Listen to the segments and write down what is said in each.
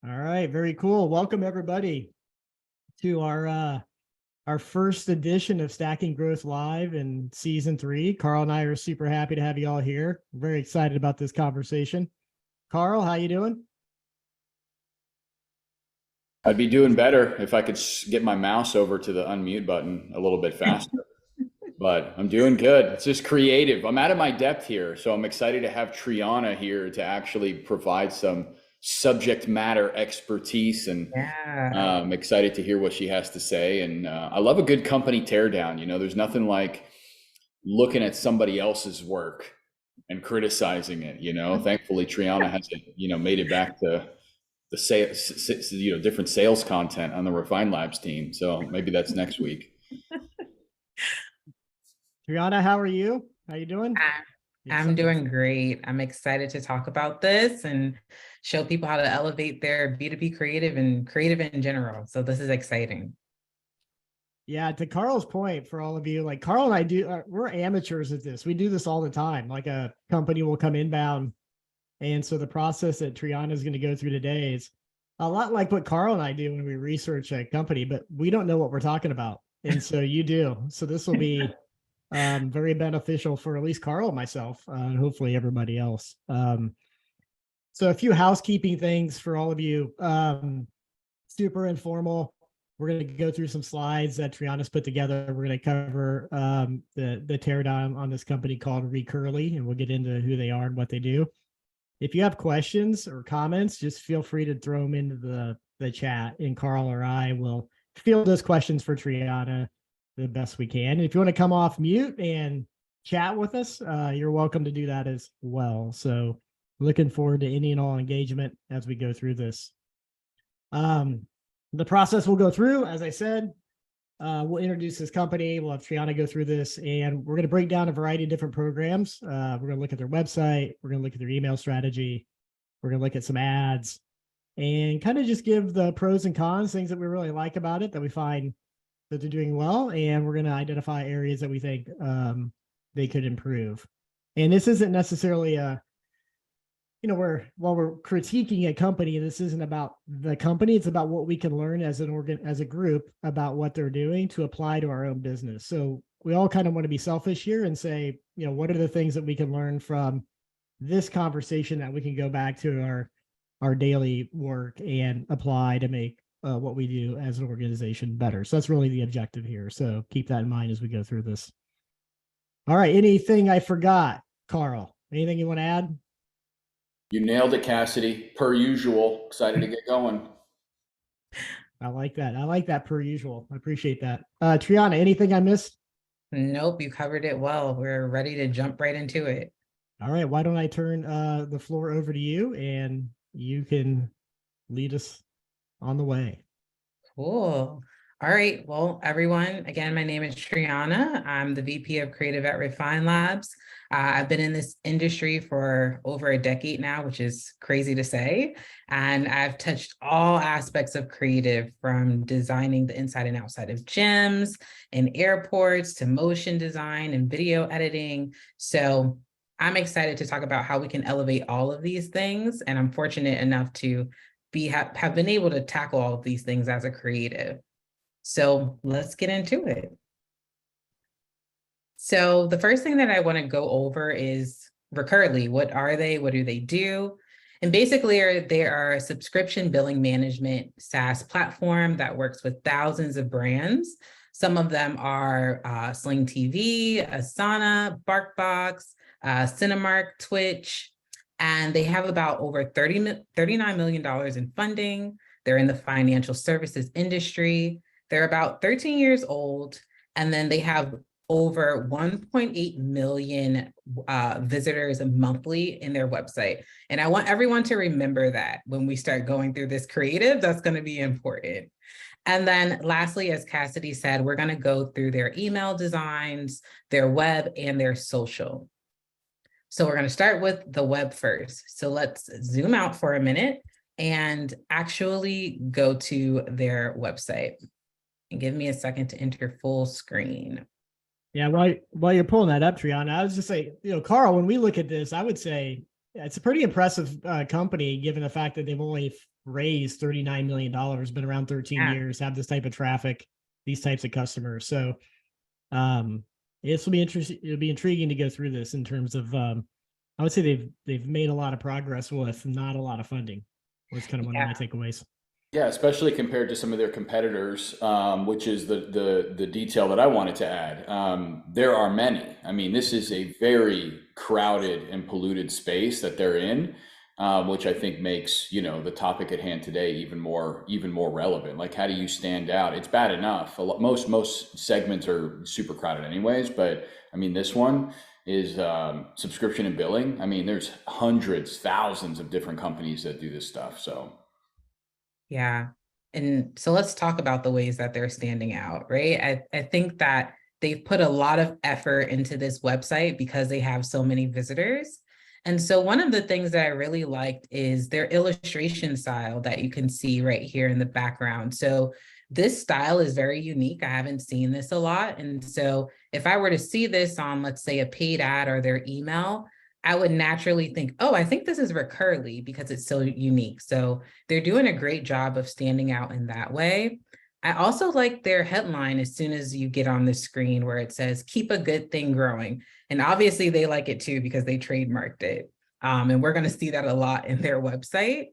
All right, very cool. Welcome everybody to our first edition of Stacking Growth Live in season 3. Carl and I are super happy to have you all here. Very excited about this conversation. Carl, how you doing? I'd be doing better if I could get my mouse over to the unmute button a little bit faster, but I'm doing good. It's just creative. I'm out of my depth here, so I'm excited to have Triana here to actually provide some subject matter expertise, and Yeah. excited to hear what she has to say. And I love a good company teardown. There's nothing like looking at somebody else's work and criticizing it. Thankfully, Triana has made it back to the sales, different sales content on the Refine Labs team. So maybe that's next week. Triana, how are you? How you doing? I- I'm doing great. I'm excited to talk about this and show people how to elevate their B2B creative and creative in general. So this is exciting. Yeah, to Carl's point, for all of you, like Carl and I we're amateurs at this. We do this all the time. Like a company will come inbound. And so the process that Triana is going to go through today is a lot like what Carl and I do when we research a company, but we don't know what we're talking about. And so you do. So this will be very beneficial for at least Carl and myself, and hopefully everybody else. So a few housekeeping things for all of you. Super informal. We're going to go through some slides that Triana's put together. We're going to cover the teardown on this company called Recurly, and we'll get into who they are and what they do. If you have questions or comments, just feel free to throw them into the chat, and Carl or I will field those questions for Triana the best we can. And if you want to come off mute and chat with us, you're welcome to do that as well. So looking forward to any and all engagement as we go through this. The process we'll go through, as I said, we'll introduce this company. We'll have Triana go through this, and we're going to break down a variety of different programs. We're going to look at their website. We're going to look at their email strategy. We're going to look at some ads and kind of just give the pros and cons, things that we really like about it, that we find that they're doing well. And we're going to identify areas that we think they could improve. And this isn't necessarily while we're critiquing a company, this isn't about the company. It's about what we can learn as as a group about what they're doing to apply to our own business. So we all kind of want to be selfish here and say, what are the things that we can learn from this conversation that we can go back to our daily work and apply to make what we do as an organization better. So that's really the objective here. So keep that in mind as we go through this. All right. Anything I forgot, Carl? Anything you want to add? You nailed it, Cassidy. Per usual. Excited to get going. I like that. I like that per usual. I appreciate that. Triana, anything I missed? Nope, you covered it well. We're ready to jump right into it. All right. Why don't I turn the floor over to you, and you can lead us on the way. Cool. All right. Well, everyone, again, my name is Triana. I'm the VP of Creative at Refine Labs. I've been in this industry for over a decade now, which is crazy to say. And I've touched all aspects of creative, from designing the inside and outside of gyms and airports to motion design and video editing. So I'm excited to talk about how we can elevate all of these things. And I'm fortunate enough to have been able to tackle all of these things as a creative. So let's get into it. So the first thing that I want to go over is Recurly. What are they? What do they do? And basically, they are a subscription billing management SaaS platform that works with thousands of brands. Some of them are Sling TV, Asana, BarkBox, Cinemark, Twitch, and they have about over $39 million in funding. They're in the financial services industry. They're about 13 years old, and then they have over 1.8 million visitors monthly in their website. And I want everyone to remember that when we start going through this creative, that's going to be important. And then lastly, as Cassidy said, we're going to go through their email designs, their web, and their social. So we're going to start with the web first. So let's zoom out for a minute and actually go to their website. And give me a second to enter full screen. Yeah, while you're pulling that up, Triana, I was just saying, Carl, when we look at this, I would say it's a pretty impressive company, given the fact that they've only raised $39 million, been around 13 Yeah. years, have this type of traffic, these types of customers. So this will be interesting. It'll be intriguing to go through this in terms of, I would say they've made a lot of progress with not a lot of funding. Was kind of one of my takeaways. Yeah, especially compared to some of their competitors, which is the detail that I wanted to add. There are many. I mean, this is a very crowded and polluted space that they're in, which I think makes, you know, the topic at hand today even more relevant. Like, how do you stand out? It's bad enough. Most segments are super crowded anyways, but I mean, this one is subscription and billing. I mean, there's hundreds, thousands of different companies that do this stuff. So. Yeah. And so let's talk about the ways that they're standing out, right? I think that they've put a lot of effort into this website because they have so many visitors. And so one of the things that I really liked is their illustration style that you can see right here in the background. So this style is very unique. I haven't seen this a lot. And so if I were to see this on, let's say, a paid ad or their email, I would naturally think, oh, I think this is Recurly because it's so unique. So they're doing a great job of standing out in that way. I also like their headline as soon as you get on the screen where it says, keep a good thing growing. And obviously they like it too because they trademarked it. And we're going to see that a lot in their website.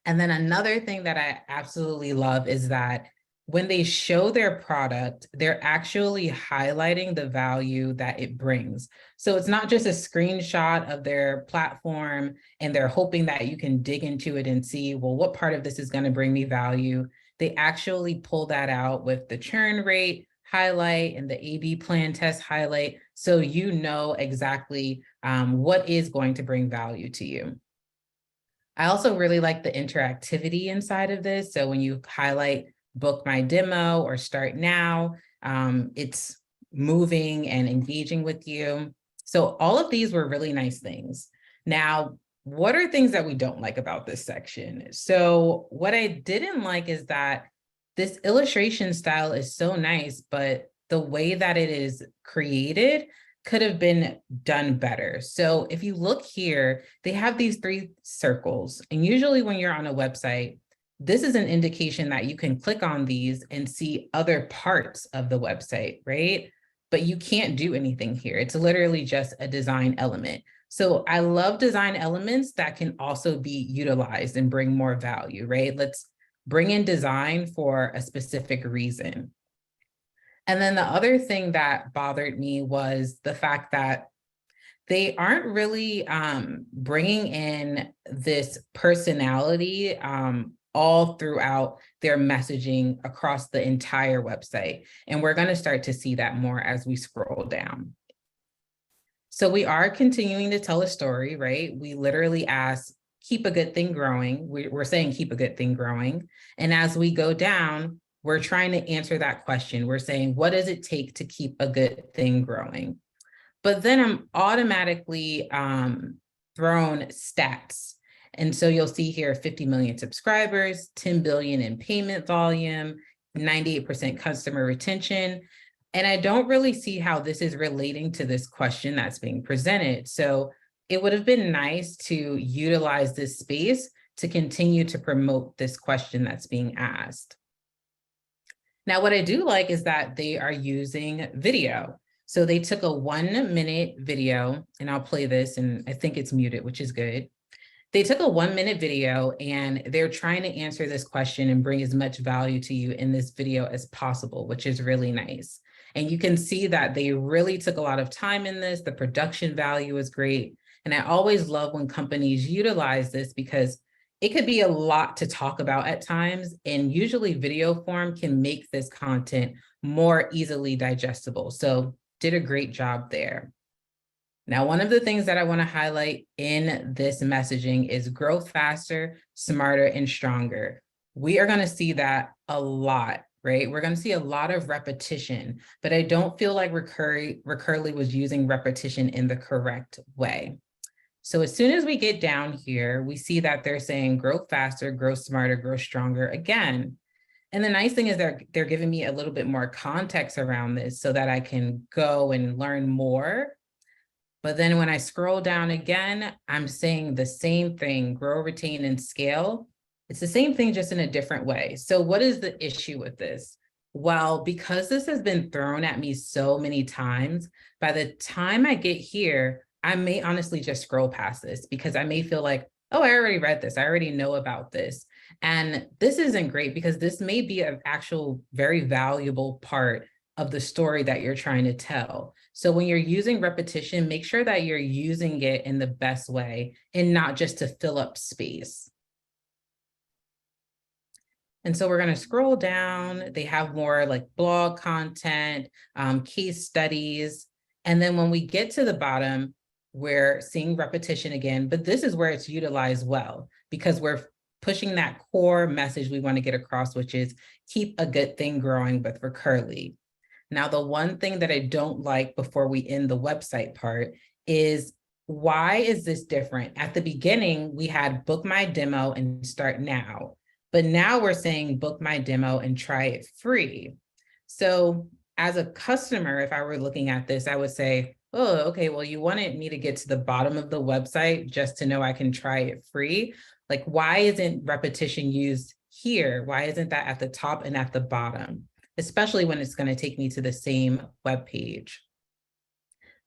And then another thing that I absolutely love is that when they show their product, they're actually highlighting the value that it brings. So it's not just a screenshot of their platform and they're hoping that you can dig into it and see, well, what part of this is going to bring me value? They actually pull that out with the churn rate highlight and the A/B plan test highlight. So you know exactly what is going to bring value to you. I also really like the interactivity inside of this. So when you highlight book my demo or start now, it's moving and engaging with you. So all of these were really nice things. Now, what are things that we don't like about this section? So what I didn't like is that this illustration style is so nice, but the way that it is created could have been done better. So if you look here, they have these 3 circles. And usually when you're on a website, this is an indication that you can click on these and see other parts of the website, right? But you can't do anything here. It's literally just a design element. So I love design elements that can also be utilized and bring more value, right? Let's bring in design for a specific reason. And then the other thing that bothered me was the fact that they aren't really bringing in this personality all throughout their messaging across the entire website. And we're going to start to see that more as we scroll down. So we are continuing to tell a story, right? We literally ask, keep a good thing growing. We're saying keep a good thing growing. And as we go down, we're trying to answer that question. We're saying, what does it take to keep a good thing growing? But then I'm automatically thrown stats. And so you'll see here 50 million subscribers, 10 billion in payment volume, 98% customer retention. And I don't really see how this is relating to this question that's being presented. So it would have been nice to utilize this space to continue to promote this question that's being asked. Now, what I do like is that they are using video. So they took a 1-minute video, and I'll play this, and I think it's muted, which is good. They took a 1-minute video and they're trying to answer this question and bring as much value to you in this video as possible, which is really nice. And you can see that they really took a lot of time in this. The production value is great. And I always love when companies utilize this because it could be a lot to talk about at times. And usually video form can make this content more easily digestible. So did a great job there. Now, one of the things that I want to highlight in this messaging is grow faster, smarter, and stronger. We are going to see that a lot, right? We're going to see a lot of repetition, but I don't feel like Recurly was using repetition in the correct way. So as soon as we get down here, we see that they're saying grow faster, grow smarter, grow stronger again. And the nice thing is they're giving me a little bit more context around this so that I can go and learn more. But then when I scroll down again, I'm saying the same thing, grow, retain, and scale. It's the same thing, just in a different way. So what is the issue with this? Well, because this has been thrown at me so many times, by the time I get here, I may honestly just scroll past this because I may feel like, oh, I already read this. I already know about this. And this isn't great because this may be an actual very valuable part of the story that you're trying to tell. So when you're using repetition, make sure that you're using it in the best way and not just to fill up space. And so we're going to scroll down. They have more like blog content, case studies. And then when we get to the bottom, we're seeing repetition again, but this is where it's utilized well because we're pushing that core message we want to get across, which is keep a good thing growing with Recurly. Now, the one thing that I don't like before we end the website part is, why is this different? At the beginning, we had book my demo and start now, but now we're saying book my demo and try it free. So as a customer, if I were looking at this, I would say, oh, okay, well, you wanted me to get to the bottom of the website just to know I can try it free. Like, why isn't repetition used here? Why isn't that at the top and at the bottom? Especially when it's going to take me to the same web page.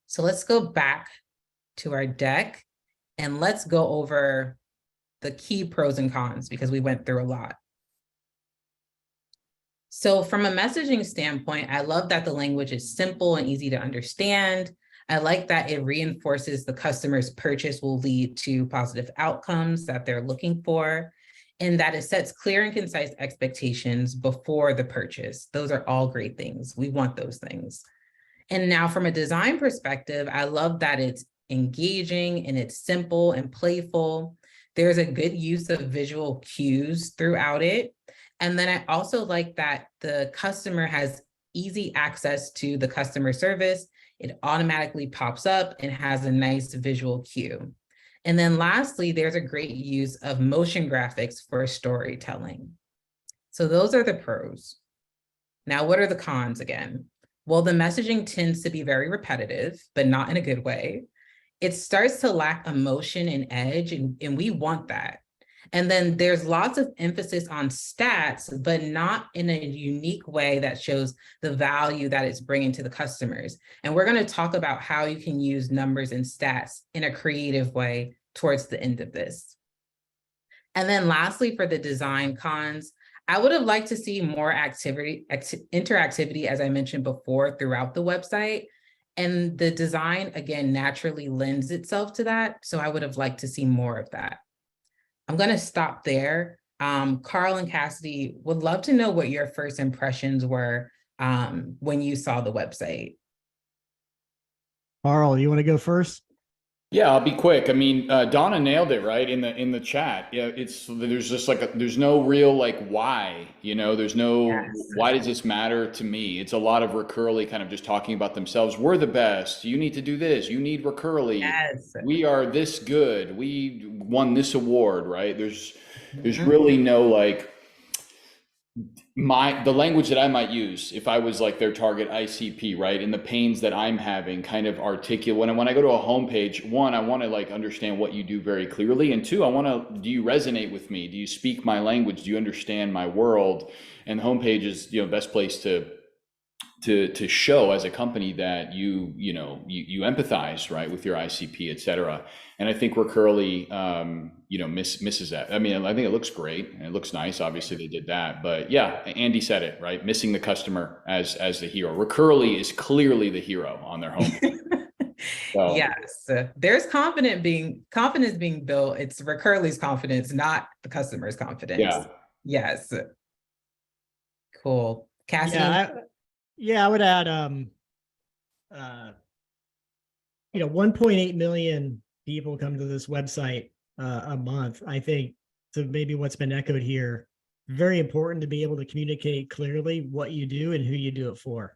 So let's go back to our deck and let's go over the key pros and cons because we went through a lot. So from a messaging standpoint, I love that the language is simple and easy to understand. I like that it reinforces the customer's purchase will lead to positive outcomes that they're looking for, and that it sets clear and concise expectations before the purchase. Those are all great things. We want those things. And now from a design perspective, I love that it's engaging and it's simple and playful. There's a good use of visual cues throughout it. And then I also like that the customer has easy access to the customer service. It automatically pops up and has a nice visual cue. And then lastly, there's a great use of motion graphics for storytelling. So those are the pros. Now, what are the cons again? Well, the messaging tends to be very repetitive, but not in a good way. It starts to lack emotion and edge, and we want that. And then there's lots of emphasis on stats, but not in a unique way that shows the value that it's bringing to the customers. And we're going to talk about how you can use numbers and stats in a creative way towards the end of this. And then lastly, for the design cons, I would have liked to see more interactivity, as I mentioned before, throughout the website. And the design, again, naturally lends itself to that. So I would have liked to see more of that. I'm going to stop there. Carl and Cassidy, would love to know what your first impressions were when you saw the website. Carl, you want to go first? Yeah, I'll be quick. I mean, Donna nailed it right in the chat. Yeah, there's just like there's no real like why, there's no Yes. why does this matter to me? It's a lot of Recurly kind of just talking about themselves. We're the best. You need to do this. You need Recurly. Yes. We are this good. We won this award, right? There's Mhm. really no like the language that I might use if I was like their target ICP, right? And the pains that I'm having kind of articulate. When I go to a homepage, one, I want to like understand what you do very clearly. And two, do you resonate with me? Do you speak my language? Do you understand my world? And the homepage is, best place to show as a company that you empathize, right, with your ICP, et cetera. And I think Recurly, misses that. I mean, I think it looks great and it looks nice. Obviously they did that, but yeah, Andy said it, right? Missing the customer as the hero. Recurly is clearly the hero on their home. So. Yes, there's confidence being built. It's Recurly's confidence, not the customer's confidence. Yeah. Yes. Cool. Cassidy? I would add, 1.8 million people come to this website a month. I think, so maybe what's been echoed here, very important to be able to communicate clearly what you do and who you do it for.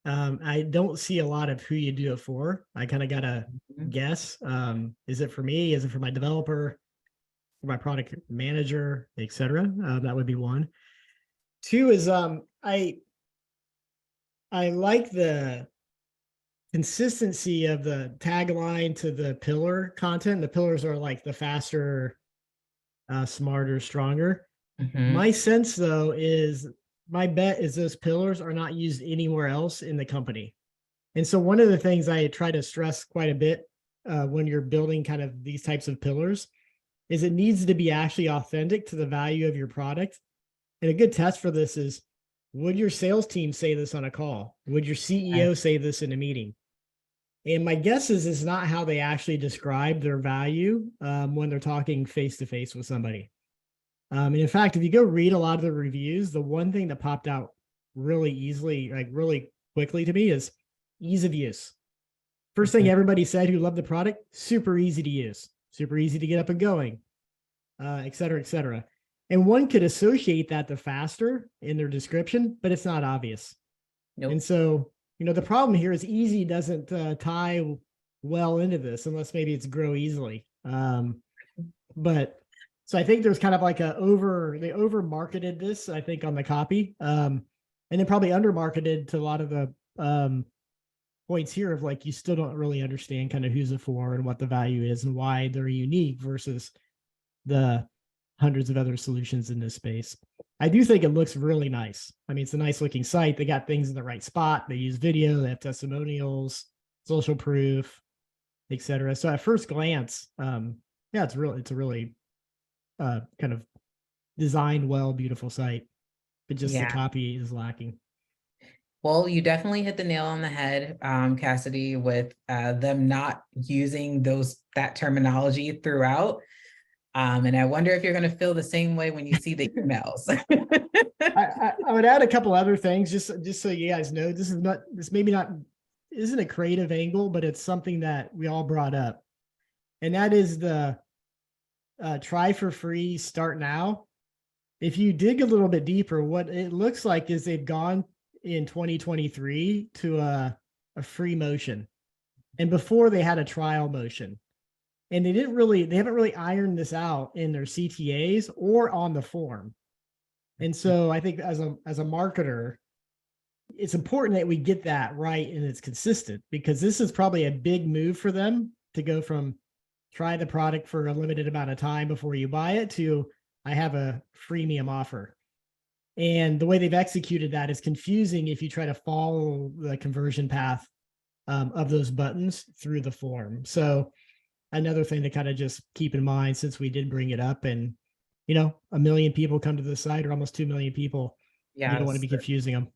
I don't see a lot of who you do it for. I kind of got to guess. Is it for me? Is it for my developer, for my product manager, et cetera? That would be one. Two is, I like the consistency of the tagline to the pillar content. The pillars are like the faster, smarter, stronger. My sense, though, is my bet is those pillars are not used anywhere else in the company. And so one of the things I try to stress quite a bit when you're building kind of these types of pillars is it needs to be actually authentic to the value of your product. And a good test for this is, would your sales team say this on a call? Would your CEO say this in a meeting? And my guess is it's not how they actually describe their value when they're talking face-to-face with somebody. And in fact, if you go read a lot of the reviews, the one thing that popped out really easily, like really quickly to me, is ease of use. First thing everybody said who loved the product, super easy to use, super easy to get up and going, et cetera, et cetera. And one could associate that to faster in their description, but it's not obvious. Nope. And so, the problem here is easy doesn't tie well into this unless maybe it's grow easily. But so I think there's kind of like they over marketed this, I think, on the copy, and then probably under marketed to a lot of the points here of like, you still don't really understand kind of who's it for and what the value is and why they're unique versus the hundreds of other solutions in this space. I do think it looks really nice. I mean, it's a nice looking site. They got things in the right spot. They use video, they have testimonials, social proof, et cetera. So at first glance, it's a really kind of designed well, beautiful site, but just the copy is lacking. Well, you definitely hit the nail on the head, Cassidy, with them not using that terminology throughout. And I wonder if you're going to feel the same way when you see the emails. I would add a couple other things just so you guys know. This isn't a creative angle, but it's something that we all brought up, and that is the try for free, start now. If you dig a little bit deeper, what it looks like is they've gone in 2023 to a free motion, and before they had a trial motion. And they haven't really ironed this out in their CTAs or on the form. And so I think as a marketer, it's important that we get that right and it's consistent, because this is probably a big move for them to go from try the product for a limited amount of time before you buy it to I have a freemium offer. And the way they've executed that is confusing if you try to follow the conversion path of those buttons through the form. So another thing to kind of just keep in mind, since we did bring it up, and 1 million people come to the site, or almost 2 million people. You don't want to be confusing them.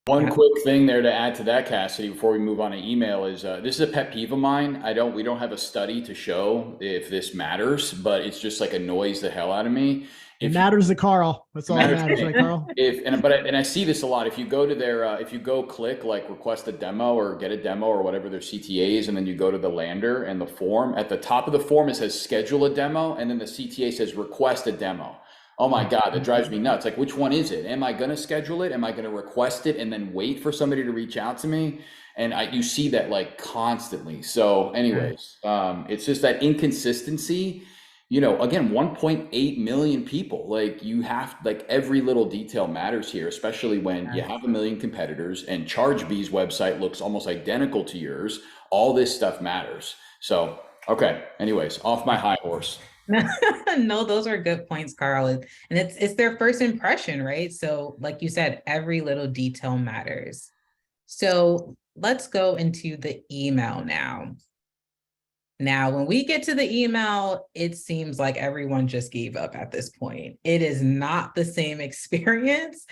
One quick thing there to add to that, Cassidy, before we move on to email is this is a pet peeve of mine. We don't have a study to show if this matters, but it's just like annoys the hell out of me. It matters to Carl. That's all that matters, right, Carl? And I see this a lot. If you go to their, if you go click like request a demo or get a demo or whatever their CTA is, and then you go to the lander and the form, at the top of the form it says schedule a demo, and then the CTA says request a demo. Oh my God, that drives me nuts. Like, which one is it? Am I going to schedule it? Am I going to request it and then wait for somebody to reach out to me? And you see that like constantly. So anyways, it's just that inconsistency. Again, 1.8 million people, like every little detail matters here, especially when you have 1 million competitors and ChargeBee's website looks almost identical to yours. All this stuff matters. So, okay. Anyways, off my high horse. No, those are good points, Carl. And it's their first impression, right? So like you said, every little detail matters. So let's go into the email now. Now, when we get to the email, it seems like everyone just gave up at this point. It is not the same experience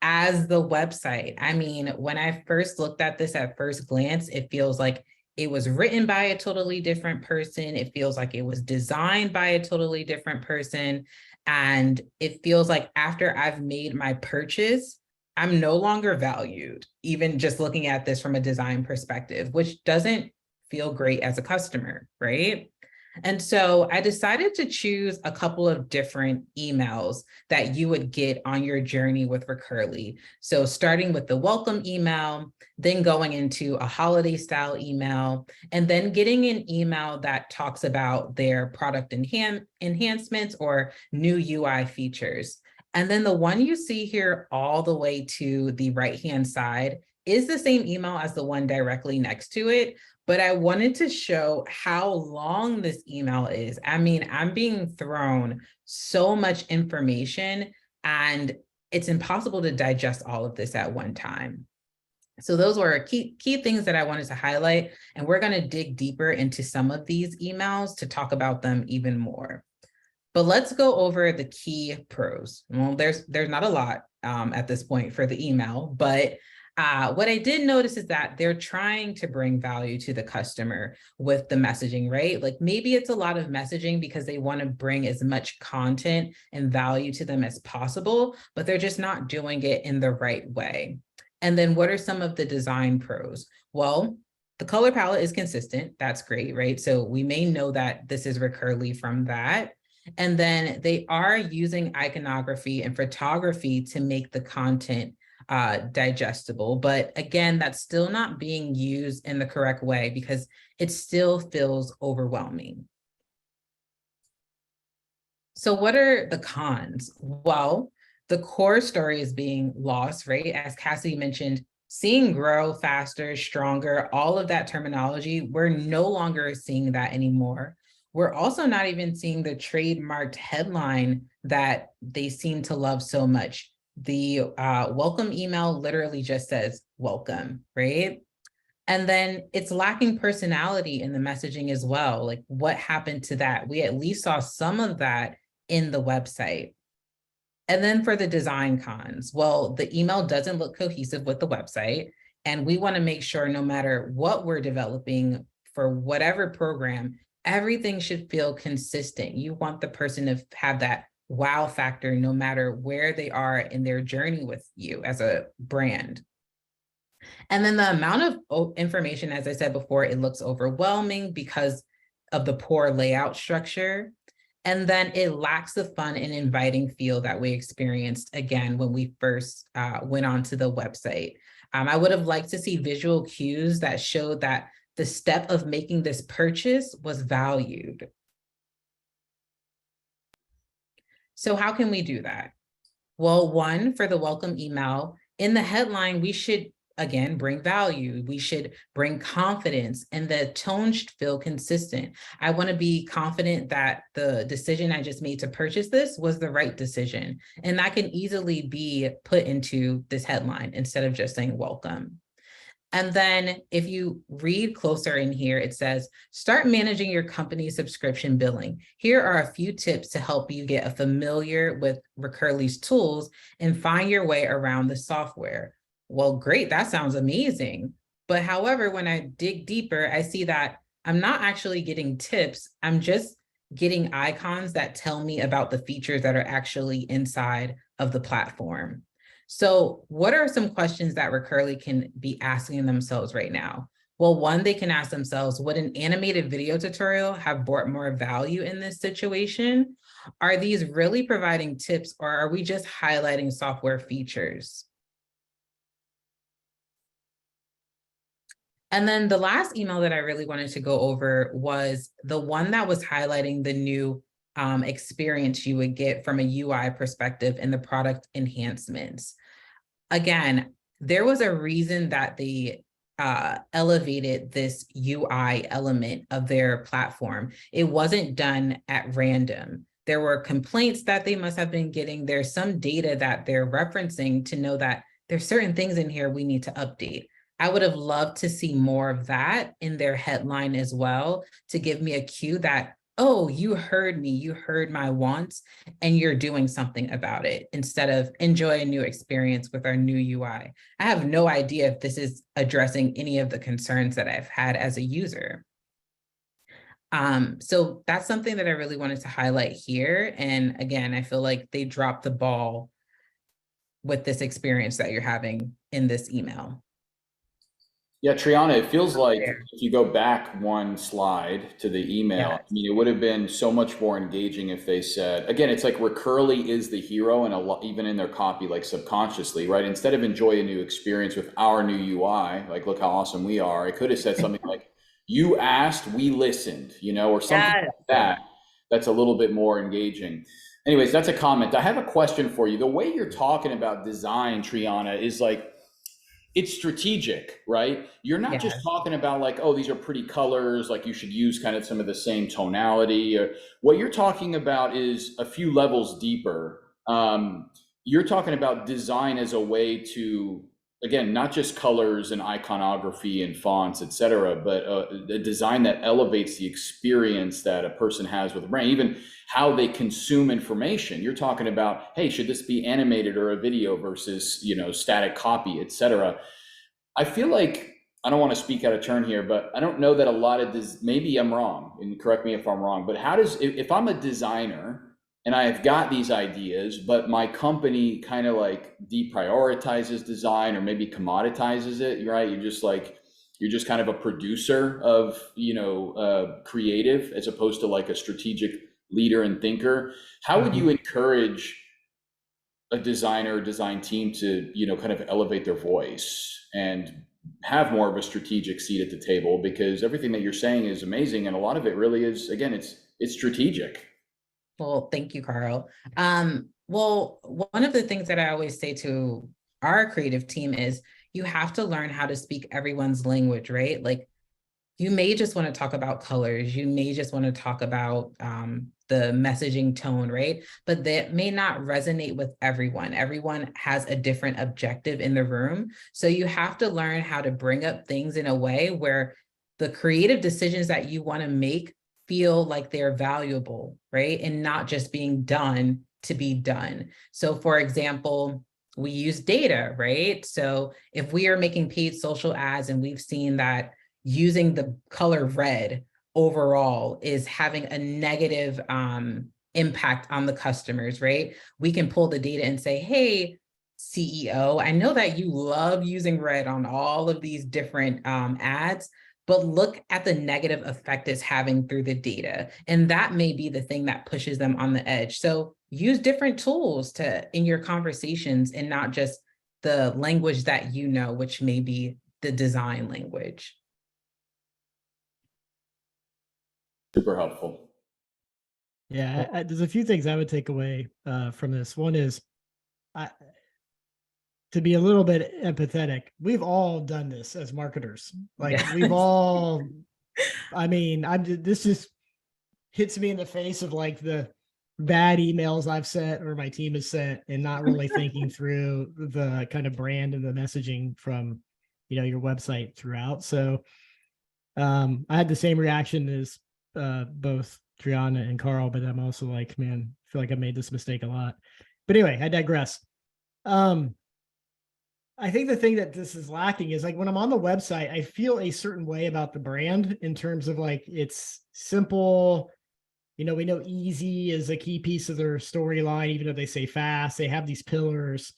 as the website. I mean, when I first looked at this at first glance, it feels like it was written by a totally different person. It feels like it was designed by a totally different person. And it feels like after I've made my purchase, I'm no longer valued, even just looking at this from a design perspective, which doesn't feel great as a customer, right? And so I decided to choose a couple of different emails that you would get on your journey with Recurly. So starting with the welcome email, then going into a holiday style email, and then getting an email that talks about their product enhancements or new UI features. And then the one you see here all the way to the right-hand side is the same email as the one directly next to it, but I wanted to show how long this email is. I mean, I'm being thrown so much information and it's impossible to digest all of this at one time. So those were key things that I wanted to highlight, and we're going to dig deeper into some of these emails to talk about them even more. But let's go over the key pros. Well, there's not a lot at this point for the email, but what I did notice is that they're trying to bring value to the customer with the messaging, right? Like maybe it's a lot of messaging because they want to bring as much content and value to them as possible, but they're just not doing it in the right way. And then what are some of the design pros? Well, the color palette is consistent. That's great, right? So we may know that this is Recurly from that. And then they are using iconography and photography to make the content digestible. But again, that's still not being used in the correct way because it still feels overwhelming. So what are the cons? Well, the core story is being lost, right? As Cassie mentioned, seeing grow faster, stronger, all of that terminology, we're no longer seeing that anymore. We're also not even seeing the trademarked headline that they seem to love so much. The welcome email literally just says welcome, right? And then it's lacking personality in the messaging as well. Like what happened to that? We at least saw some of that in the website. And then for the design cons, well, the email doesn't look cohesive with the website. And we want to make sure no matter what we're developing for whatever program, everything should feel consistent. You want the person to have that wow factor no matter where they are in their journey with you as a brand. And then the amount of information, as I said before, it looks overwhelming because of the poor layout structure. And then it lacks the fun and inviting feel that we experienced again when we first went onto the website. I would have liked to see visual cues that showed that the step of making this purchase was valued. So how can we do that? Well, one, for the welcome email, in the headline, we should again, bring value. We should bring confidence, and the tone should feel consistent. I want to be confident that the decision I just made to purchase this was the right decision. And that can easily be put into this headline instead of just saying welcome. And then if you read closer in here, it says, start managing your company's subscription billing. Here are a few tips to help you get familiar with Recurly's tools and find your way around the software. Well, great, that sounds amazing. But however, when I dig deeper, I see that I'm not actually getting tips. I'm just getting icons that tell me about the features that are actually inside of the platform. So what are some questions that Recurly can be asking themselves right now? Well, one, they can ask themselves, would an animated video tutorial have brought more value in this situation? Are these really providing tips, or are we just highlighting software features? And then the last email that I really wanted to go over was the one that was highlighting the new experience you would get from a UI perspective and the product enhancements. Again, there was a reason that they elevated this UI element of their platform. It wasn't done at random. There were complaints that they must have been getting. There's some data that they're referencing to know that there's certain things in here we need to update. I would have loved to see more of that in their headline as well, to give me a cue that, oh, you heard me, you heard my wants, and you're doing something about it, instead of enjoy a new experience with our new UI. I have no idea if this is addressing any of the concerns that I've had as a user. So that's something that I really wanted to highlight here. And again, I feel like they dropped the ball with this experience that you're having in this email. Yeah, Triana, it feels like if you go back one slide to the email, Yeah. I mean, it would have been so much more engaging if they said, again, it's like Recurly is the hero, and a lot, even in their copy, like subconsciously, right? Instead of enjoy a new experience with our new UI, like look how awesome we are, it could have said something like, you asked, we listened, you know, or something like that. That's a little bit more engaging. Anyways, that's a comment. I have a question for you. The way you're talking about design, Triana, is like, it's strategic, right? You're not just Yes. talking about like, oh, these are pretty colors, like you should use kind of some of the same tonality. Or what you're talking about is a few levels deeper. You're talking about design as a way to, again, not just colors and iconography and fonts, et cetera, but a design that elevates the experience that a person has with a brand, even how they consume information. You're talking about, hey, should this be animated or a video versus, static copy, et cetera. I feel like, I don't want to speak out of turn here, but I don't know that a lot of this, maybe I'm wrong, and correct me if I'm wrong, but how does, if I'm a designer and I've got these ideas, but my company kind of like deprioritizes design or maybe commoditizes it, right? You're just kind of a producer of, creative as opposed to like a strategic leader and thinker. How would you encourage a designer, design team to, kind of elevate their voice and have more of a strategic seat at the table? Because everything that you're saying is amazing, and a lot of it really is, again, it's strategic. Well, thank you, Carl. Well, one of the things that I always say to our creative team is you have to learn how to speak everyone's language, right? Like you may just want to talk about colors. You may just want to talk about the messaging tone, right? But that may not resonate with everyone. Everyone has a different objective in the room. So you have to learn how to bring up things in a way where the creative decisions that you want to make feel like they're valuable, right? And not just being done to be done. So for example, we use data, right? So if we are making paid social ads and we've seen that using the color red overall is having a negative impact on the customers, right? We can pull the data and say, hey, CEO, I know that you love using red on all of these different ads, but look at the negative effect it's having through the data. And that may be the thing that pushes them on the edge. So use different tools in your conversations and not just the language that you know, which may be the design language. Super helpful. Yeah, there's a few things I would take away from this. One is, to be a little bit empathetic, we've all done this as marketers. Like we've all, this just hits me in the face of like the bad emails I've sent or my team has sent and not really thinking through the kind of brand and the messaging from, your website throughout. So I had the same reaction as both Triana and Carl, but I'm also like, man, I feel like I made this mistake a lot. But anyway, I digress. I think the thing that this is lacking is like when I'm on the website, I feel a certain way about the brand in terms of like it's simple. We know easy is a key piece of their storyline, even though they say fast, they have these pillars.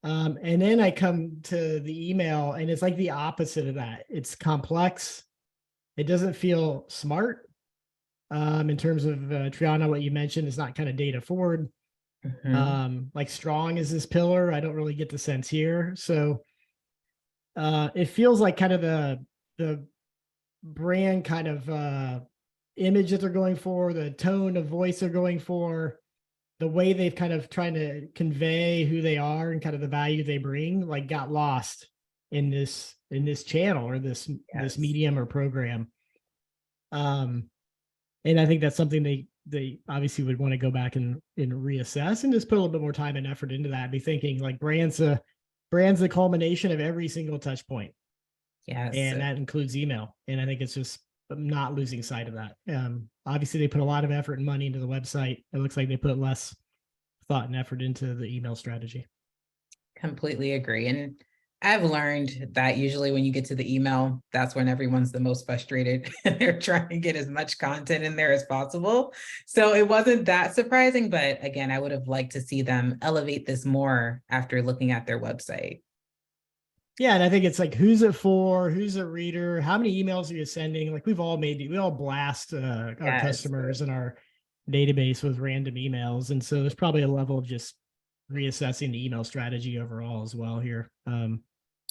And then I come to the email and it's like the opposite of that. It's complex. It doesn't feel smart. In terms of Triana, what you mentioned is not kind of data forward. Like strong is this pillar. I don't really get the sense here. So it feels like kind of the brand kind of image that they're going for, the tone of voice they're going for, the way they've kind of trying to convey who they are and kind of the value they bring, like got lost in this channel or this medium or program. And I think that's something they obviously would want to go back and reassess and just put a little bit more time and effort into that. Be thinking like brand's the culmination of every single touch point. Yes. And that includes email. And I think it's just not losing sight of that. Obviously they put a lot of effort and money into the website. It looks like they put less thought and effort into the email strategy. Completely agree. And I've learned that usually when you get to the email, that's when everyone's the most frustrated and they're trying to get as much content in there as possible. So it wasn't that surprising, but again, I would have liked to see them elevate this more after looking at their website. Yeah, and I think it's like, who's it for? Who's a reader? How many emails are you sending? Like we all blast our customers and our database with random emails. And so there's probably a level of just reassessing the email strategy overall as well here.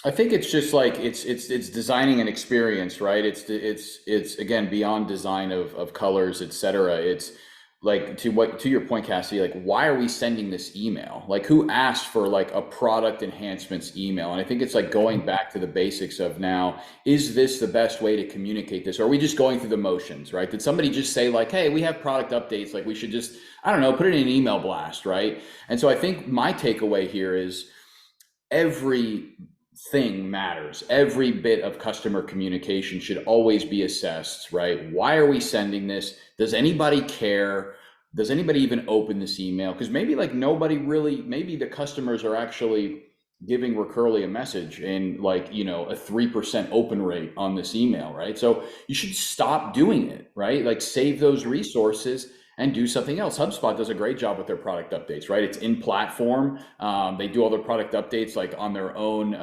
I think it's just like it's designing an experience, right? It's again beyond design of colors, et cetera. It's like to your point, Cassie, like why are we sending this email? Like who asked for like a product enhancements email? And I think it's like going back to the basics of now, is this the best way to communicate this? Or are we just going through the motions, right? Did somebody just say like, hey, we have product updates, like we should just, I don't know, put it in an email blast, right? And so I think my takeaway here is everything matters. Every bit of customer communication should always be assessed, right? Why are we sending this? Does anybody care? Does anybody even open this email? Because maybe like nobody really, maybe the customers are actually giving Recurly a message and like, you know, a 3% open rate on this email, right? So you should stop doing it, right? Like save those resources and do something else. HubSpot does a great job with their product updates, right? It's in platform. They do all their product updates like on their own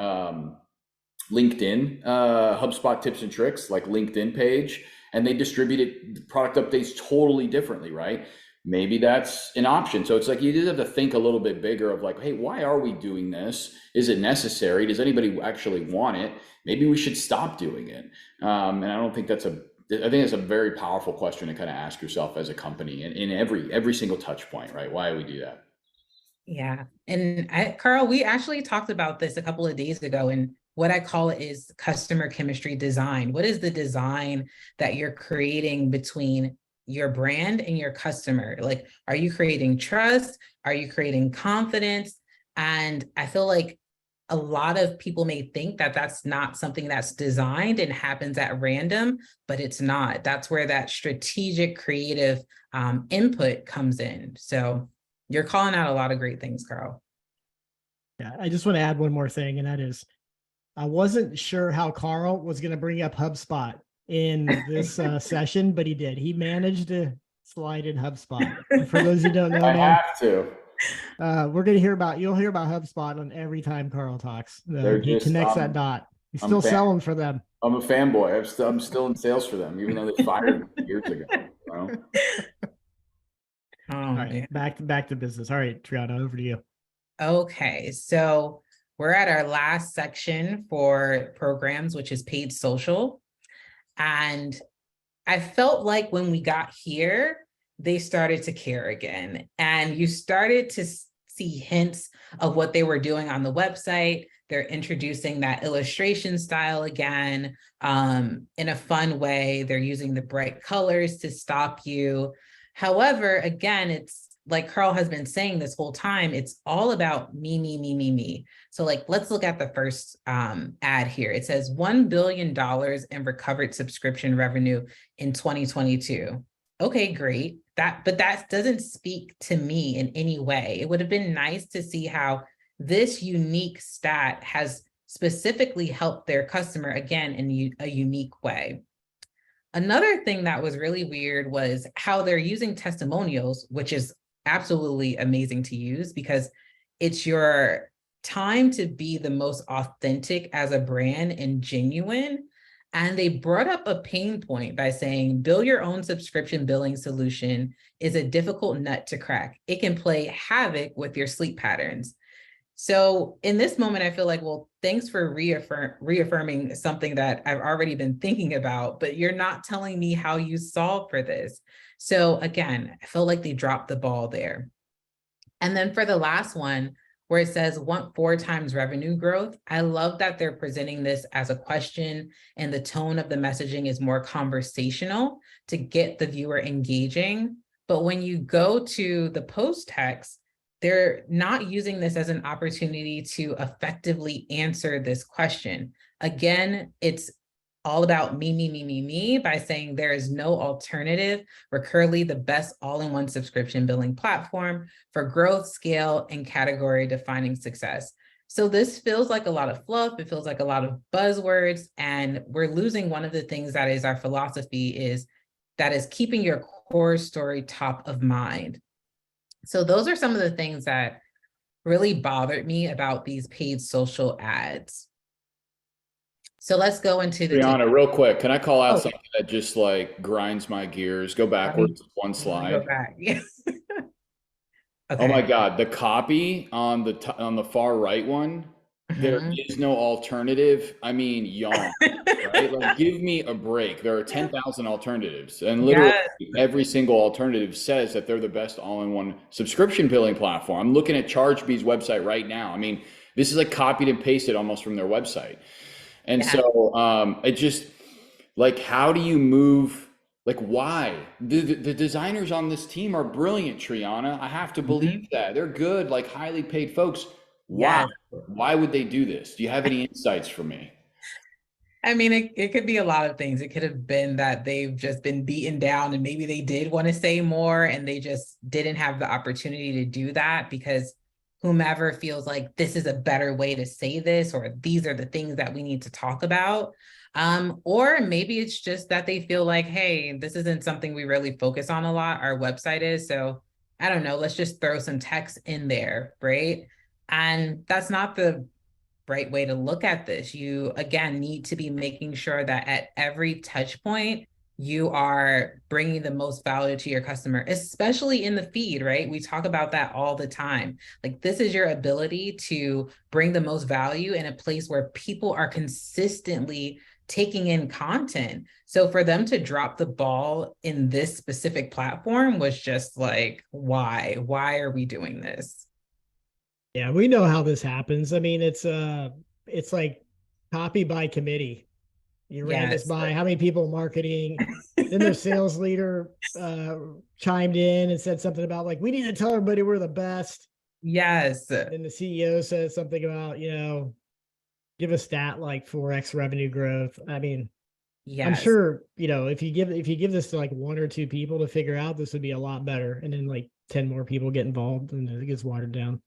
LinkedIn, HubSpot tips and tricks, like LinkedIn page, and they distribute it, product updates totally differently, right? Maybe that's an option. So it's like you just have to think a little bit bigger of like, hey, why are we doing this? Is it necessary? Does anybody actually want it? Maybe we should stop doing it. And I don't think that's I think it's a very powerful question to kind of ask yourself as a company and in every single touch point, right? Why do we do that? Yeah. And Carl, we actually talked about this a couple of days ago, and what I call it is customer chemistry design. What is the design that you're creating between your brand and your customer? Like, are you creating trust? Are you creating confidence? And I feel like a lot of people may think that that's not something that's designed and happens at random, but it's not. That's where that strategic creative input comes in. So you're calling out a lot of great things, Carl. Yeah, I just want to add one more thing, and that is I wasn't sure how Carl was going to bring up HubSpot in this session, but he did. He managed to slide in HubSpot. And for those who don't know, I man, have to. We're going to you'll hear about HubSpot on every time Carl talks. He connects that dot. He's still selling for them. I'm a fanboy. I'm still in sales for them, even though they fired me years ago. You know? All right, back to business. All right, Triana, over to you. Okay, so we're at our last section for programs, which is paid social. And I felt like when we got here, they started to care again. And you started to see hints of what they were doing on the website. They're introducing that illustration style again in a fun way. They're using the bright colors to stop you. However, again, it's like Carl has been saying this whole time, it's all about me, me, me, me, me. So like, let's look at the first ad here. It says $1 billion in recovered subscription revenue in 2022. Okay, great. But that doesn't speak to me in any way. It would have been nice to see how this unique stat has specifically helped their customer, again, in a unique way. Another thing that was really weird was how they're using testimonials, which is absolutely amazing to use because it's your time to be the most authentic as a brand and genuine. And they brought up a pain point by saying, build your own subscription billing solution is a difficult nut to crack. It can play havoc with your sleep patterns. So in this moment, I feel like, well, thanks for reaffirming something that I've already been thinking about, but you're not telling me how you solve for this. So again, I feel like they dropped the ball there. And then for the last one, where it says want 4 times revenue growth, I love that they're presenting this as a question and the tone of the messaging is more conversational to get the viewer engaging. But when you go to the post text, they're not using this as an opportunity to effectively answer this question. Again, it's all about me, me, me, me, me by saying there is no alternative. Recurly, the best all-in-one subscription billing platform for growth, scale, and category defining success. So this feels like a lot of fluff. It feels like a lot of buzzwords, and we're losing one of the things that is our philosophy is keeping your core story top of mind. So those are some of the things that really bothered me about these paid social ads. So let's go into the Triana, real quick, can I call out something that just like grinds my gears? Go backwards one slide. Go back. Yes. Okay. Oh my God, the copy on the far right one There Mhm. is no alternative. I mean, yawn, right? Like, give me a break. There are 10,000 alternatives, and literally Yes. every single alternative says that they're the best all-in-one subscription billing platform. I'm looking at ChargeBee's website right now. I mean, this is like copied and pasted almost from their website. And Yeah. so it just, like, how do you move? Like, why? The designers on this team are brilliant, Triana. I have to believe Mhm. that. They're good, like highly paid folks. Why? Yes. Why would they do this? Do you have any insights for me? I mean, it could be a lot of things. It could have been that they've just been beaten down and maybe they did want to say more and they just didn't have the opportunity to do that because whomever feels like this is a better way to say this or these are the things that we need to talk about. Or maybe it's just that they feel like, hey, this isn't something we really focus on a lot. Our website is. So I don't know, let's just throw some text in there, right? And that's not the right way to look at this. You, again, need to be making sure that at every touch point, you are bringing the most value to your customer, especially in the feed, right? We talk about that all the time. Like, this is your ability to bring the most value in a place where people are consistently taking in content. So for them to drop the ball in this specific platform was just like, why? Why are we doing this? Yeah, we know how this happens. I mean, it's like copy by committee. You ran this Yes. by how many people in marketing? Then their sales leader chimed in and said something about like we need to tell everybody we're the best. Yes. Then the CEO said something about, give a stat like 4x revenue growth. I mean, I'm Yes. sure, if you give this to like one or two people to figure out, this would be a lot better. And then like 10 more people get involved and it gets watered down.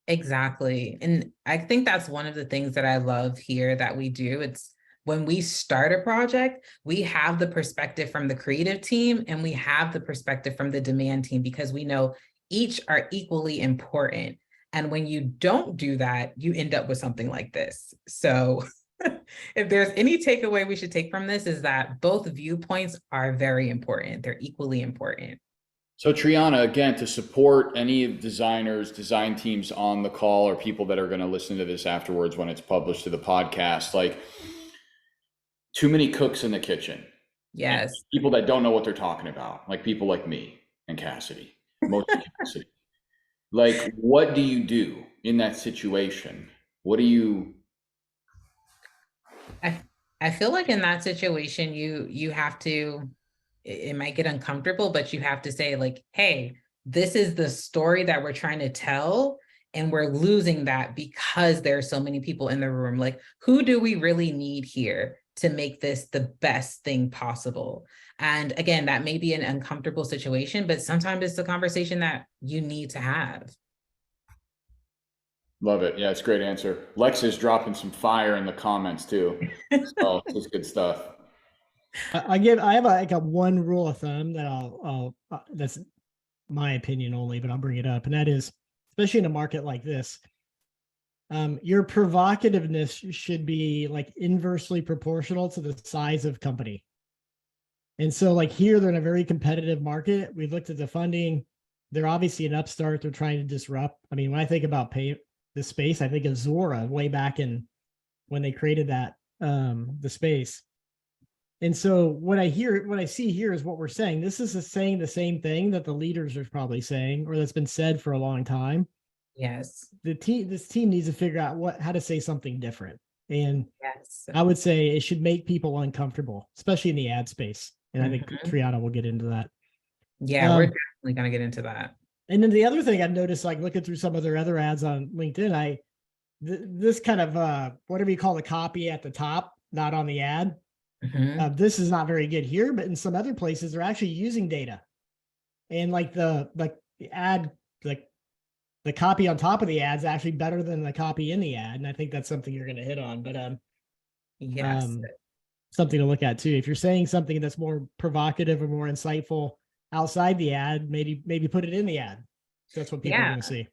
Exactly. And I think that's one of the things that I love here that we do. It's when we start a project, we have the perspective from the creative team and we have the perspective from the demand team because we know each are equally important. And when you don't do that, you end up with something like this. So if there's any takeaway we should take from this is that both viewpoints are very important. They're equally important. So, Triana, again, to support any of designers, design teams on the call, or people that are going to listen to this afterwards when it's published to the podcast, like, too many cooks in the kitchen. And Yes. people that don't know what they're talking about, like people like me and Cassidy, most of Cassidy. Like, what do you do in that situation? What do you? I I feel like in that situation, you have to, it might get uncomfortable, but you have to say like, hey, this is the story that we're trying to tell, and we're losing that because there are so many people in the room. Like, who do we really need here to make this the best thing possible? And again, that may be an uncomfortable situation, but sometimes it's a conversation that you need to have. Love it. Yeah, it's a great answer. Lex is dropping some fire in the comments too. So it's just good stuff. I have like a one rule of thumb that that's my opinion only, but I'll bring it up. And that is, especially in a market like this, your provocativeness should be like inversely proportional to the size of company. And so like here, they're in a very competitive market. We've looked at the funding. They're obviously an upstart. They're trying to disrupt. I mean, when I think about the space, I think of Zora way back in when they created that, the space. And so what I see here is what we're saying. This is saying the same thing that the leaders are probably saying, or that's been said for a long time. Yes. This team needs to figure out how to say something different. And Yes. I would say it should make people uncomfortable, especially in the ad space. And I think Mhm. Triana will get into that. Yeah, we're definitely going to get into that. And then the other thing I've noticed, like looking through some of their other ads on LinkedIn, this kind of whatever you call the copy at the top, not on the ad. Mhm. This is not very good here, but in some other places, they're actually using data, and like the ad, like the copy on top of the ad is actually better than the copy in the ad, and I think that's something you're going to hit on. But Yes. something to look at too. If you're saying something that's more provocative or more insightful outside the ad, maybe put it in the ad. So that's what people are Yeah, going to see.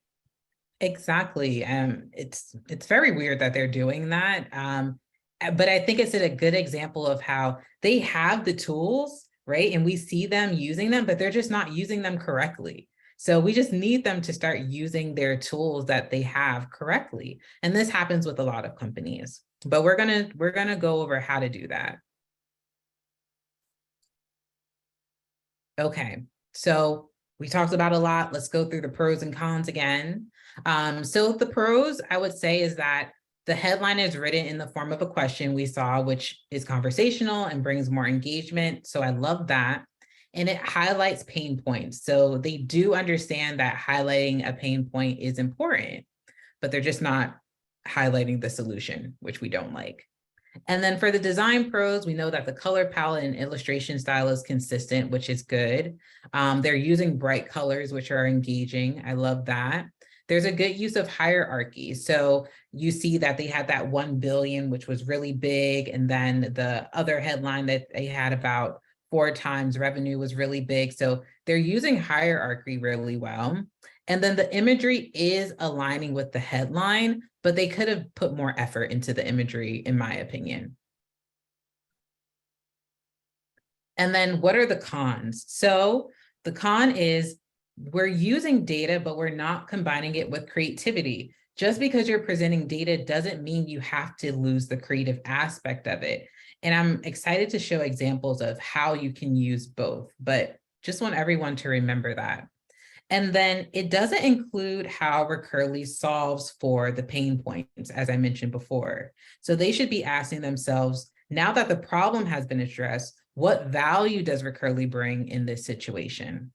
exactly. It's very weird that they're doing that. But I think it's a good example of how they have the tools, right? And we see them using them, but they're just not using them correctly. So we just need them to start using their tools that they have correctly. And this happens with a lot of companies, but we're gonna go over how to do that. Okay, so we talked about a lot. Let's go through the pros and cons again. So the pros, I would say, is that the headline is written in the form of a question we saw, which is conversational and brings more engagement. So I love that. And it highlights pain points. So they do understand that highlighting a pain point is important, but they're just not highlighting the solution, which we don't like. And then for the design pros, we know that the color palette and illustration style is consistent, which is good. They're using bright colors, which are engaging. I love that. There's a good use of hierarchy. So you see that they had that 1 billion, which was really big. And then the other headline that they had about 4 times revenue was really big. So they're using hierarchy really well. And then the imagery is aligning with the headline, but they could have put more effort into the imagery, in my opinion. And then what are the cons? So the con is we're using data, but we're not combining it with creativity. Just because you're presenting data doesn't mean you have to lose the creative aspect of it. And I'm excited to show examples of how you can use both, but just want everyone to remember that. And then it doesn't include how Recurly solves for the pain points, as I mentioned before. So they should be asking themselves, now that the problem has been addressed, what value does Recurly bring in this situation?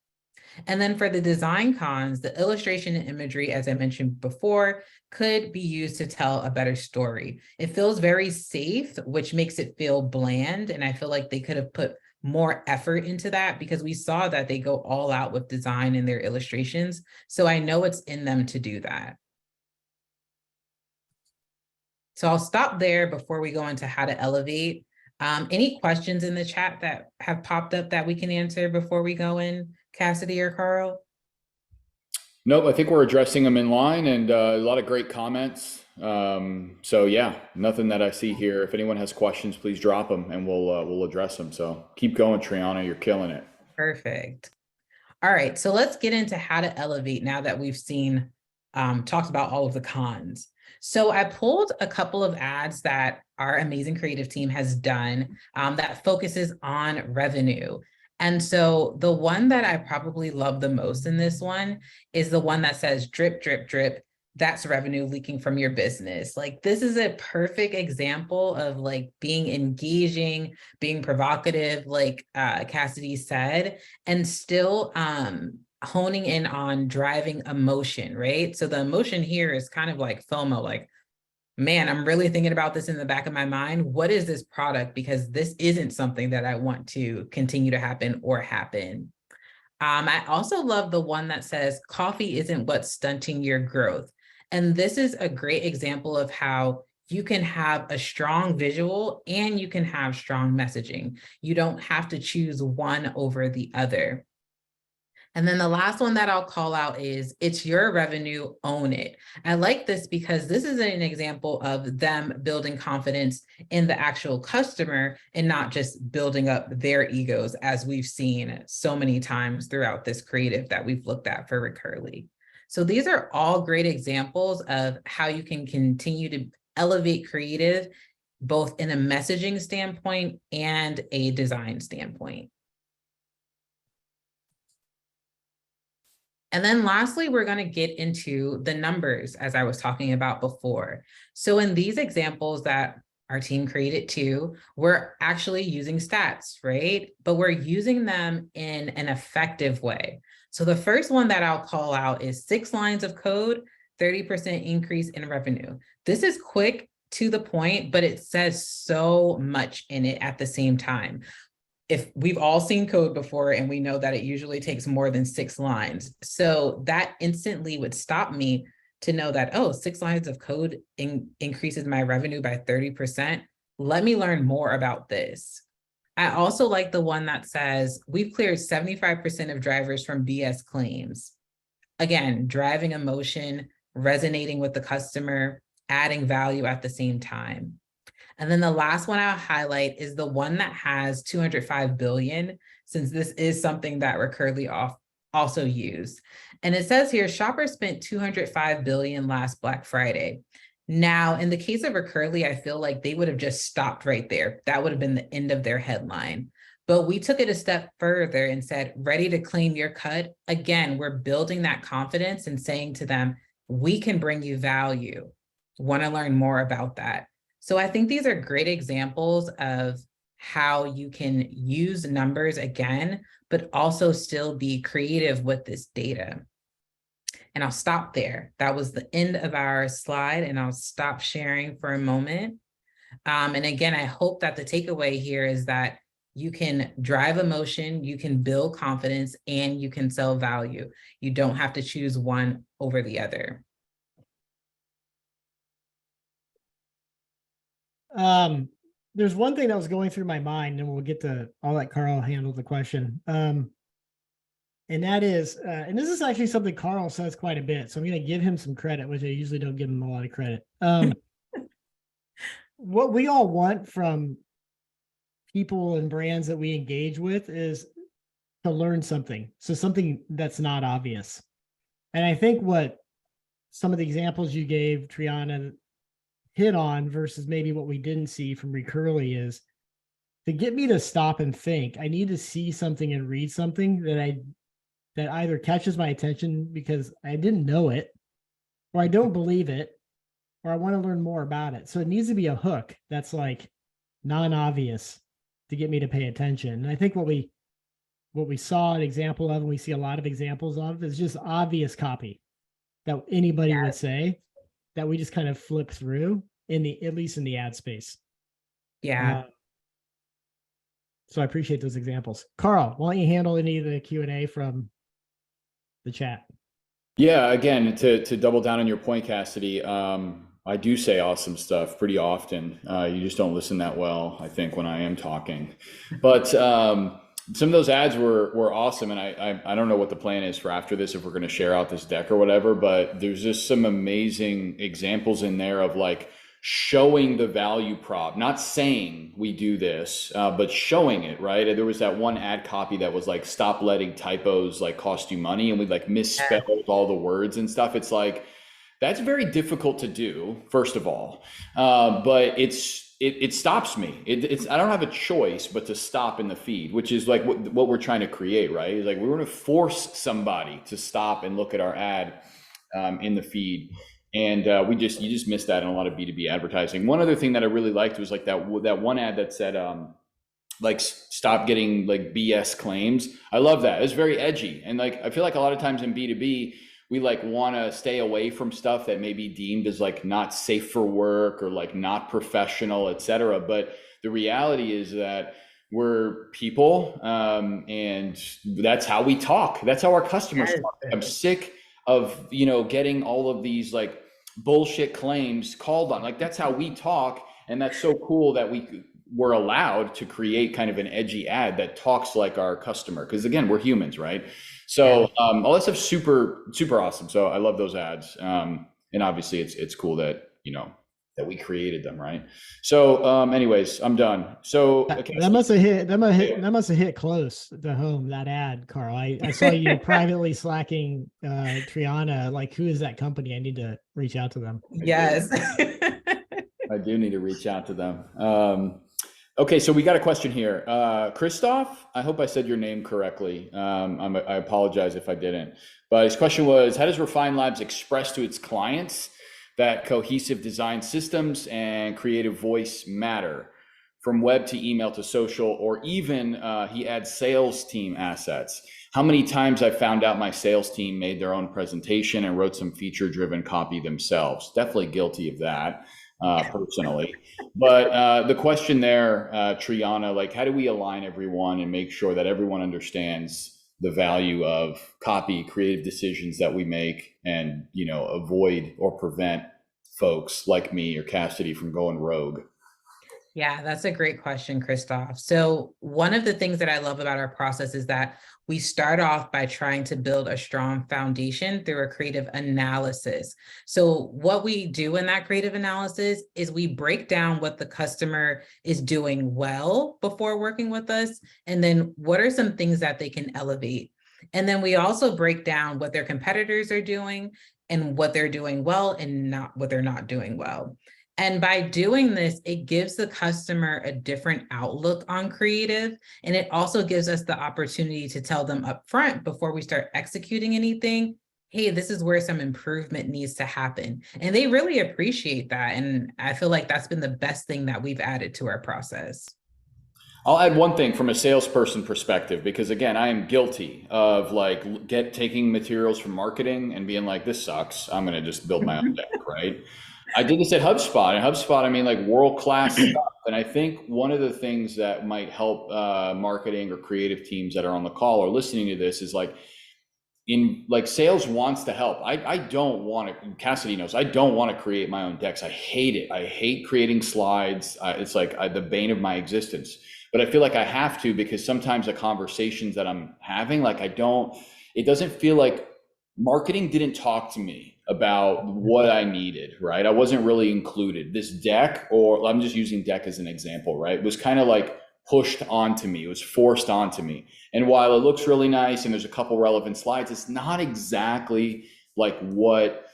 And then for the design cons, the illustration and imagery, as I mentioned before, could be used to tell a better story. It feels very safe, which makes it feel bland. And I feel like they could have put more effort into that because we saw that they go all out with design in their illustrations. So I know it's in them to do that. So I'll stop there before we go into how to elevate. Any questions in the chat that have popped up that we can answer before we go in, Cassidy or Carl? Nope, I think we're addressing them in line, and a lot of great comments. So yeah, nothing that I see here. If anyone has questions, please drop them and we'll address them. So keep going, Triana, you're killing it. Perfect. All right, so let's get into how to elevate now that we've seen, talked about all of the cons. So I pulled a couple of ads that our amazing creative team has done that focuses on revenue. And so the one that I probably love the most in this one is the one that says drip, drip, drip. That's revenue leaking from your business. Like, this is a perfect example of like being engaging, being provocative, like Cassidy said, and still honing in on driving emotion, right? So the emotion here is kind of like FOMO, like, man, I'm really thinking about this in the back of my mind. What is this product? Because this isn't something that I want to continue to happen or happen. I also love the one that says coffee isn't what's stunting your growth. And this is a great example of how you can have a strong visual and you can have strong messaging. You don't have to choose one over the other. And then the last one that I'll call out is it's your revenue, own it. I like this because this is an example of them building confidence in the actual customer and not just building up their egos, as we've seen so many times throughout this creative that we've looked at for Recurly. So these are all great examples of how you can continue to elevate creative, both in a messaging standpoint and a design standpoint. And then lastly, we're going to get into the numbers, as I was talking about before. So in these examples that our team created too, we're actually using stats, right? But we're using them in an effective way. So the first one that I'll call out is 6 lines of code, 30% increase in revenue. This is quick, to the point, but it says so much in it at the same time. If we've all seen code before and we know that it usually takes more than 6 lines. So that instantly would stop me to know that, oh, 6 lines of code increases my revenue by 30%. Let me learn more about this. I also like the one that says we've cleared 75% of drivers from BS claims. Again, driving emotion, resonating with the customer, adding value at the same time. And then the last one I'll highlight is the one that has 205 billion, since this is something that Recurly also use. And it says here, shoppers spent 205 billion last Black Friday. Now, in the case of Recurly, I feel like they would have just stopped right there. That would have been the end of their headline. But we took it a step further and said, ready to claim your cut. Again, we're building that confidence and saying to them, we can bring you value. Want to learn more about that? So I think these are great examples of how you can use numbers again, but also still be creative with this data. And I'll stop there. That was the end of our slide, and I'll stop sharing for a moment. And again, I hope that the takeaway here is that you can drive emotion, you can build confidence, and you can sell value. You don't have to choose one over the other. There's one thing that was going through my mind, and I'll let Carl handle the question. And that is, and this is actually something Carl says quite a bit, so I'm going to give him some credit, which I usually don't give him a lot of credit. What we all want from people and brands that we engage with is to learn something. So something that's not obvious. And I think what some of the examples you gave, Triana, hit on versus maybe what we didn't see from Recurly is to get me to stop and think. I need to see something and read something that either catches my attention because I didn't know it, or I don't believe it, or I want to learn more about it. So it needs to be a hook that's like non-obvious to get me to pay attention. And I think what we saw an example of, and we see a lot of examples of, is just obvious copy that anybody would say that we just kind of flip through at least in the ad space. Yeah. So I appreciate those examples. Carl, why don't you handle any of the Q&A from the chat? Yeah, again, to double down on your point, Cassidy, I do say awesome stuff pretty often. You just don't listen that well, I think, when I am talking. But some of those ads were awesome, and I don't know what the plan is for after this, if we're going to share out this deck or whatever, but there's just some amazing examples in there of like showing the value prop, not saying we do this, but showing it, right? And there was that one ad copy that was like, stop letting typos like cost you money, and we like misspelled all the words and stuff. It's like, that's very difficult to do, first of all, but it stops me. I don't have a choice but to stop in the feed, which is like what we're trying to create, right? It's like we're going to force somebody to stop and look at our ad in the feed, and you just missed that in a lot of B2B advertising. One other thing that I really liked was like that one ad that said like stop getting like BS claims. I love that. It's very edgy, and like I feel like a lot of times in B2B, we like want to stay away from stuff that may be deemed as like not safe for work or like not professional, etc. But the reality is that we're people, and that's how we talk. That's how our customers talk. I'm sick of, getting all of these like bullshit claims called on. Like that's how we talk, and that's so cool that we're allowed to create kind of an edgy ad that talks like our customer. Because again, we're humans, right? So all that stuff's super, super awesome. So I love those ads. And obviously it's cool that, that we created them, right? So anyways, I'm done. So that must have hit close to home, that ad, Carl. I saw you privately slacking Triana, like, who is that company? I need to reach out to them. Yes. I do need to reach out to them. Okay, so we got a question here. Christoph, I hope I said your name correctly. I apologize if I didn't. But his question was, how does Refine Labs express to its clients that cohesive design systems and creative voice matter, from web to email to social, or even he adds sales team assets? How many times I found out my sales team made their own presentation and wrote some feature-driven copy themselves. Definitely guilty of that. Personally. But the question there, Triana, like, how do we align everyone and make sure that everyone understands the value of copy, creative decisions that we make, and, avoid or prevent folks like me or Cassidy from going rogue? Yeah, that's a great question, Christoph. So one of the things that I love about our process is that we start off by trying to build a strong foundation through a creative analysis. So what we do in that creative analysis is we break down what the customer is doing well before working with us, and then what are some things that they can elevate. And then we also break down what their competitors are doing and what they're doing well and not what they're not doing well. And by doing this, it gives the customer a different outlook on creative. And it also gives us the opportunity to tell them upfront before we start executing anything, hey, this is where some improvement needs to happen. And they really appreciate that. And I feel like that's been the best thing that we've added to our process. I'll add one thing from a salesperson perspective, because again, I am guilty of like taking materials from marketing and being like, this sucks. I'm going to just build my own deck, right? I did this at HubSpot, and HubSpot, I mean, like world-class stuff. And I think one of the things that might help marketing or creative teams that are on the call or listening to this is like, in like sales wants to help. I don't want to, Cassidy knows, I don't want to create my own decks. I hate it. I hate creating slides. It's like the bane of my existence. But I feel like I have to, because sometimes the conversations that I'm having, like it doesn't feel like marketing didn't talk to me about what I needed, right? I wasn't really included. This deck, or I'm just using deck as an example, right? It was kind of like pushed onto me. It was forced onto me. And while it looks really nice and there's a couple relevant slides, it's not exactly like what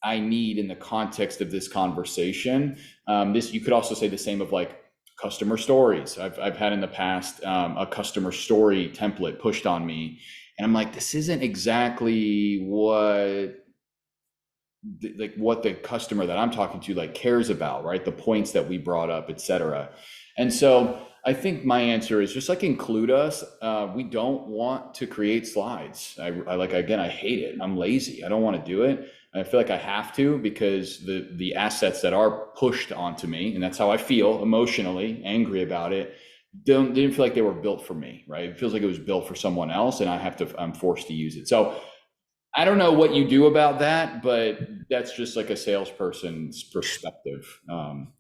I need in the context of this conversation. You could also say the same of like customer stories. I've had in the past a customer story template pushed on me, and I'm like, this isn't exactly what the customer that I'm talking to like cares about, right? The points that we brought up, et cetera. And so I think my answer is just like include us. We don't want to create slides. I like, again, I hate it. I'm lazy. I don't want to do it. I feel like I have to, because the assets that are pushed onto me, and that's how I feel emotionally, angry about it, didn't feel like they were built for me, right? It feels like it was built for someone else, and I'm forced to use it. So I don't know what you do about that, but that's just like a salesperson's perspective.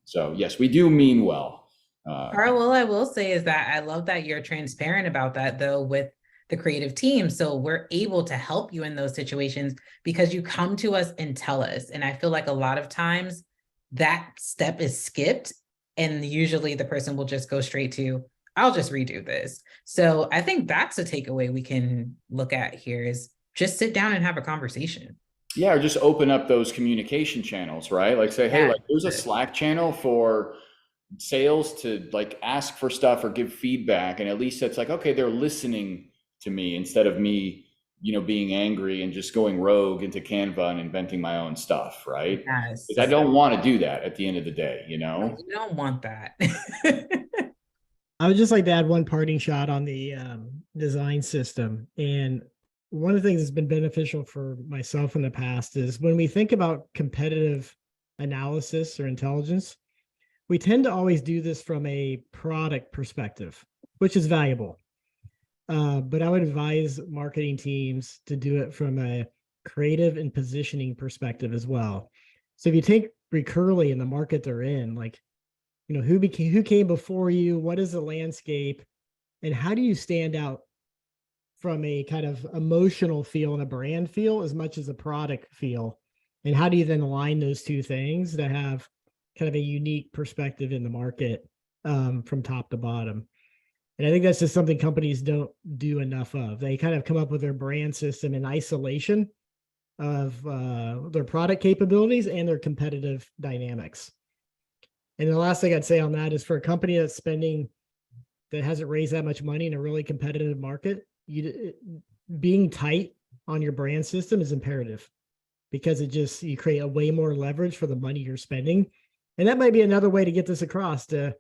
So yes, we do mean well. Carl, all I will say is that I love that you're transparent about that, though, with the creative team. So we're able to help you in those situations because you come to us and tell us. And I feel like a lot of times that step is skipped, and usually the person will just go straight to, I'll just redo this. So I think that's a takeaway we can look at here, is just sit down and have a conversation. Yeah, or just open up those communication channels, right? Like say, hey, like there's a Slack channel for sales to like ask for stuff or give feedback. And at least it's like, okay, they're listening to me instead of me, being angry and just going rogue into Canva and inventing my own stuff, right? Yes. Because I don't want to do that at the end of the day, You don't want that. I would just like to add one parting shot on the design system. And one of the things that's been beneficial for myself in the past is when we think about competitive analysis or intelligence, we tend to always do this from a product perspective, which is valuable. But I would advise marketing teams to do it from a creative and positioning perspective as well. So if you take Recurly in the market they're in, like, who came before you, what is the landscape, and how do you stand out from a kind of emotional feel and a brand feel as much as a product feel? And how do you then align those two things to have kind of a unique perspective in the market from top to bottom? And I think that's just something companies don't do enough of. They kind of come up with their brand system in isolation of their product capabilities and their competitive dynamics. And the last thing I'd say on that is, for a company that hasn't raised that much money in a really competitive market, being tight on your brand system is imperative, because you create a way more leverage for the money you're spending. And that might be another way to get this across to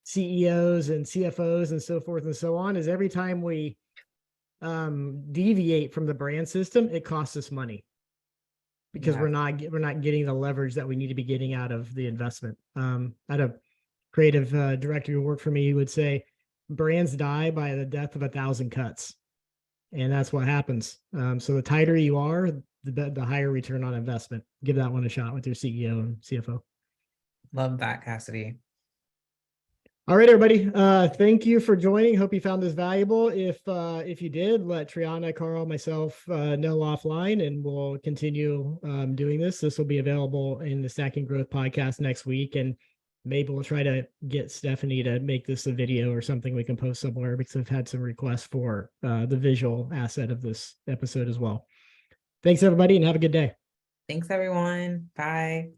CEOs and CFOs and so forth and so on, is every time we deviate from the brand system, it costs us money, because we're not getting the leverage that we need to be getting out of the investment. I had a creative director who worked for me who would say, brands die by the death of 1,000 cuts. And that's what happens. So the tighter you are, the higher return on investment. Give that one a shot with your CEO and CFO. Love that, Cassidy. All right, everybody. Thank you for joining. Hope you found this valuable. If you did, let Triana, Carl, myself know offline, and we'll continue doing this. This will be available in the Stacking Growth podcast next week. And maybe we'll try to get Stephanie to make this a video or something we can post somewhere, because I've had some requests for the visual asset of this episode as well. Thanks, everybody, and have a good day. Thanks, everyone. Bye.